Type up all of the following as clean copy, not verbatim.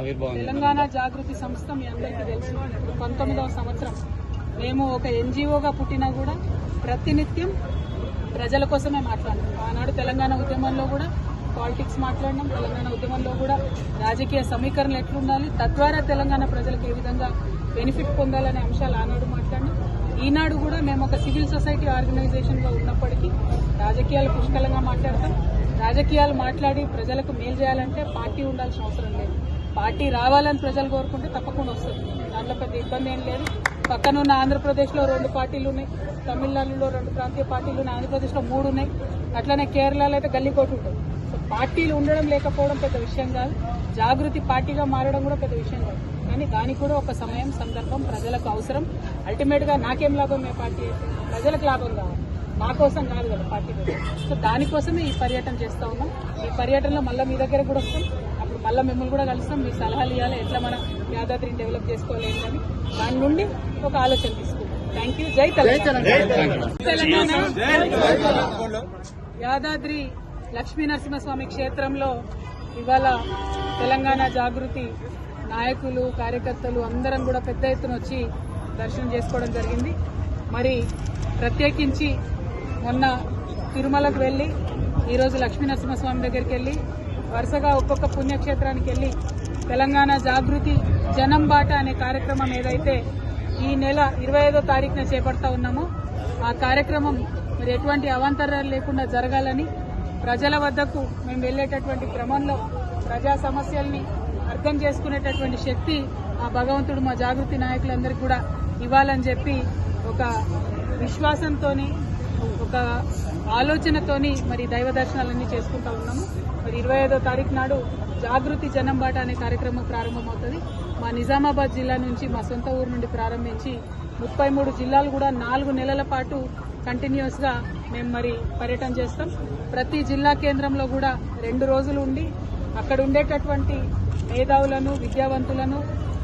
తెలంగాణ జాగృతి సంస్థ మీ అందరికీ తెలుసు. 19వ సంవత్సరం మేము ఒక ఎన్జిఓగా పుట్టినా కూడా ప్రతినిత్యం ప్రజల కోసమే మాట్లాడినాం. ఆనాడు తెలంగాణ ఉద్యమంలో కూడా పాలిటిక్స్ మాట్లాడినాం. తెలంగాణ ఉద్యమంలో కూడా రాజకీయ సమీకరణలు ఎట్లుండాలి, తద్వారా తెలంగాణ ప్రజలకు ఏ విధంగా బెనిఫిట్ పొందాలనే అంశాలు ఆనాడు మాట్లాడినాం. ఈనాడు కూడా మేము ఒక సివిల్ సొసైటీ ఆర్గనైజేషన్గా ఉన్నప్పటికీ రాజకీయాలు పుష్కలంగా మాట్లాడతాం. రాజకీయాలు మాట్లాడి ప్రజలకు మేలు చేయాలంటే పార్టీ ఉండాల్సిన అవసరం లేదు. పార్టీ రావాలని ప్రజలు కోరుకుంటే తప్పకుండా వస్తుంది. దాంట్లో పెద్ద ఇబ్బంది ఏం లేదు. పక్కనున్న ఆంధ్రప్రదేశ్లో 2 పార్టీలు ఉన్నాయి, తమిళనాడులో 2 ప్రాంతీయ పార్టీలు ఉన్నాయి, ఆంధ్రప్రదేశ్లో 3 ఉన్నాయి, అట్లనే కేరళలో అయితే గల్లీకోటు ఉంటుంది. సో పార్టీలు ఉండడం లేకపోవడం పెద్ద విషయం కాదు. జాగృతి పార్టీగా మారడం కూడా పెద్ద విషయం కాదు. కానీ దానికి కూడా ఒక సమయం, సందర్భం, ప్రజలకు అవసరం. అల్టిమేట్ గా నాకేం లాభం ఏ పార్టీ అయితే? ప్రజలకు లాభం కావాలి, మా కోసం కాదు కదా పార్టీ. సో దానికోసమే ఈ పర్యటన చేస్తా ఉన్నాం. ఈ పర్యటనలో మళ్ళీ మీ దగ్గర కూడా వస్తాం. అప్పుడు మళ్ళీ మిమ్మల్ని కూడా కలుస్తాం. మీ సలహాలు ఇవ్వాలి, ఎట్లా మనం యాదాద్రిని డెవలప్ చేసుకోవాలి అని దాని నుండి ఒక ఆలోచన తీసుకుంటాం. Thank you. జై తెలంగాణ. యాదాద్రి లక్ష్మీ నరసింహస్వామి క్షేత్రంలో ఇవాళ తెలంగాణ జాగృతి నాయకులు, కార్యకర్తలు అందరం కూడా పెద్ద ఎత్తున వచ్చి దర్శనం చేసుకోవడం జరిగింది. మరి ప్రత్యేకించి మొన్న తిరుమలకు వెళ్లి ఈరోజు లక్ష్మీ నరసింహస్వామి దగ్గరికి వెళ్లి వరుసగా ఒక్కొక్క పుణ్యక్షేత్రానికి వెళ్లి తెలంగాణ జాగృతి జనం బాట అనే కార్యక్రమం ఏదైతే ఈ నెల 25వ తారీఖున చేపడతా ఉన్నామో ఆ కార్యక్రమం మరి ఎటువంటి అవాంతరాలు లేకుండా జరగాలని, ప్రజల వద్దకు మేము వెళ్లేటటువంటి క్రమంలో ప్రజా సమస్యల్ని అర్థం చేసుకునేటటువంటి శక్తి ఆ భగవంతుడు మా జాగృతి నాయకులందరికీ కూడా ఇవ్వాలని చెప్పి ఒక విశ్వాసంతోని, ఒక ఆలోచనతోని మరి దైవ దర్శనాలన్నీ చేసుకుంటా ఉన్నాము. మరి 25వ తారీఖు నాడు జాగృతి జనం బాట అనే కార్యక్రమం ప్రారంభమవుతుంది. మా నిజామాబాద్ జిల్లా నుంచి, మా సొంత ఊరు నుండి ప్రారంభించి 33 జిల్లాలు కూడా 4 నెలల పాటు కంటిన్యూస్ గా మేము మరి పర్యటన చేస్తాం. ప్రతి జిల్లా కేంద్రంలో కూడా 2 రోజులు ఉండి అక్కడ ఉండేటటువంటి మేధావులను, విద్యావంతులను,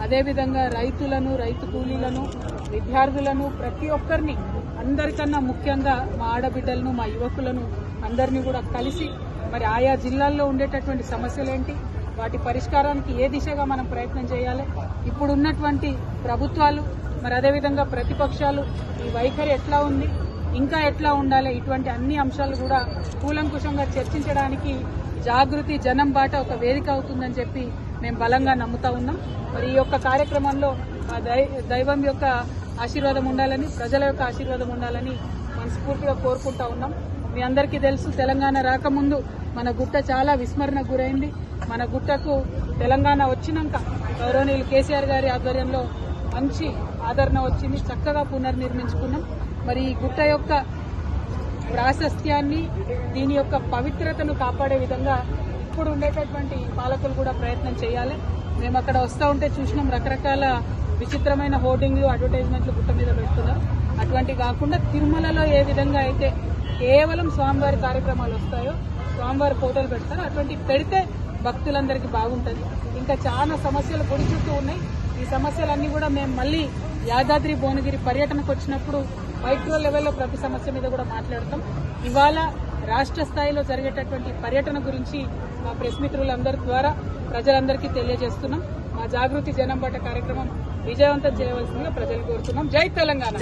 అదేవిధంగా రైతులను, రైతు కూలీలను, విద్యార్థులను, ప్రతి ఒక్కరిని, అందరికన్నా ముఖ్యంగా మా ఆడబిడ్డలను, మా యువకులను అందరినీ కూడా కలిసి మరి ఆయా జిల్లాల్లో ఉండేటటువంటి సమస్యలేంటి, వాటి పరిష్కారానికి ఏ దిశగా మనం ప్రయత్నం చేయాలి, ఇప్పుడు ఉన్నటువంటి ప్రభుత్వాలు మరి అదేవిధంగా ప్రతిపక్షాలు ఈ వైఖరి ఎట్లా ఉంది, ఇంకా ఎట్లా ఉండాలి, ఇటువంటి అన్ని అంశాలు కూడా కూలంకుషంగా చర్చించడానికి జాగృతి జనం బాట ఒక వేదిక అవుతుందని చెప్పి మేము బలంగా నమ్ముతా ఉన్నాం. మరి ఈ యొక్క కార్యక్రమంలో దైవం యొక్క ఆశీర్వాదం ఉండాలని, ప్రజల యొక్క ఆశీర్వాదం ఉండాలని మనస్ఫూర్తిగా కోరుకుంటా ఉన్నాం. మీ అందరికీ తెలుసు, తెలంగాణ రాకముందు మన గుట్ట చాలా విస్మరణకు గురైంది. మన గుట్టకు తెలంగాణ వచ్చినాక గౌరవనీయులు కేసీఆర్ గారి ఆధ్వర్యంలో మంచి ఆదరణ వచ్చింది, చక్కగా పునర్నిర్మించుకున్నాం. మరి ఈ గుట్ట యొక్క ప్రాశస్త్యాన్ని, దీని యొక్క పవిత్రతను కాపాడే విధంగా ఇప్పుడు ఉండేటటువంటి పాలకులు కూడా ప్రయత్నం చేయాలి. మేము అక్కడ వస్తూ ఉంటే చూసినాం, రకరకాల విచిత్రమైన హోర్డింగ్లు, అడ్వర్టైజ్మెంట్లు గుట్ట మీద పెడుతున్నారు. అటువంటి కాకుండా తిరుమలలో ఏ విధంగా అయితే కేవలం స్వామివారి కార్యక్రమాలు వస్తాయో, స్వామివారి ఫోటోలు పెడతారో అటువంటి పెడితే భక్తులందరికీ బాగుంటుంది. ఇంకా చాలా సమస్యలు గుడి చుట్టూ ఉన్నాయి. ఈ సమస్యలన్నీ కూడా మేము మళ్ళీ యాదాద్రి భువనగిరి పర్యటనకు వచ్చినప్పుడు మైక్రో లెవెల్లో ప్రతి సమస్య మీద కూడా మాట్లాడతాం. ఇవాళ రాష్ట్ర స్థాయిలో జరిగేటటువంటి పర్యటన గురించి మా ప్రెస్ మిత్రులందరి ద్వారా ప్రజలందరికీ తెలియజేస్తున్నాం. మా జాగృతి జనం బాట కార్యక్రమం విజయవంతం చేయవలసిందిగా ప్రజలు కోరుతున్నాం. జై తెలంగాణ.